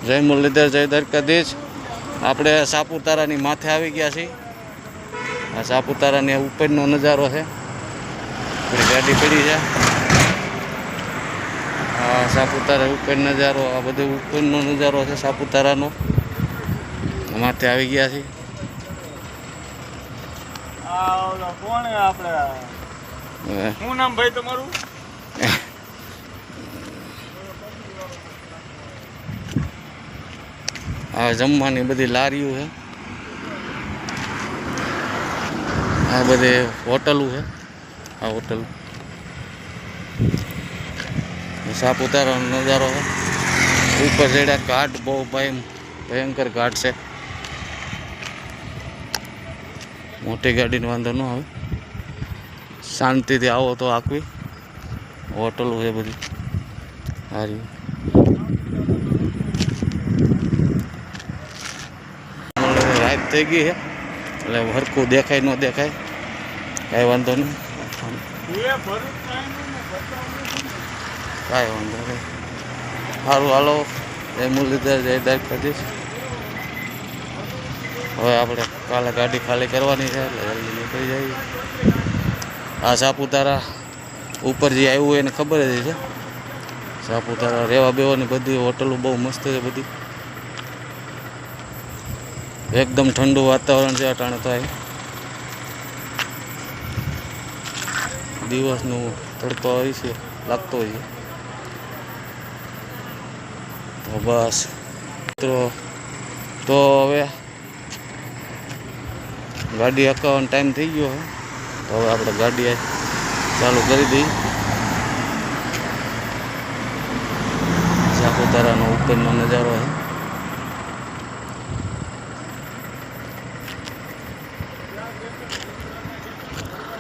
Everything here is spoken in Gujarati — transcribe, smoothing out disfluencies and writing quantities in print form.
જય મુરલીધર, જય દ્વારકાધીશ। આપણે સાપુતારાની માથે આવી ગયા છીએ। આ સાપુતારાની ઉપરનો નજારો છે। આપણી ગાડી પડી છે। આ સાપુતારા ઉપર નજારો, આ બધો ઉપરનો નજારો છે સાપુતારાનો। માથે આવી ગયા છીએ। કોણ આપણે શું નામ ભાઈ તમારું? આ જમવાની બધી લારીઓ છે। આ બધી હોટલો છે। આ હોટલ સાપુતારાનો નજારો છે। ઉપર ચડ્યા, ઘાટ બહુ ભયંકર ઘાટ છે। મોટી ગાડીનો વાંધો ન આવે, શાંતિથી આવો તો આખી હોટલો છે બધી સારી। રાત થઈ ગઈ છે એટલે હરખું દેખાય ન દેખાય, કાંઈ વાંધો નહીં, કાંઈ વાંધો નહીં। સારું, હાલો, જય મુરલીધર, જય દ્વારકાધીશ। હવે આપણે કાલે ગાડી ખાલી કરવાની છે એટલે જલ્દી નીકળી જઈએ। આ સાપુતારા ઉપર જે આવ્યું હોય એને ખબર જ છે। સાપુતારા રહેવા બેવાની બધી હોટલો બહુ મસ્ત છે બધી। એકદમ ઠંડુ વાતાવરણ છે અટાણે તો। દિવસનું તડકો હોય છે, લાગતો હોય છે। તો બસ મિત્રો, તો હવે ગાડી હકાવવાનો ટાઈમ થઈ ગયો છે, તો હવે આપણે ગાડી ચાલુ કરી દઈએ। સાપુતારાનો ઉપરનો નજારો છે।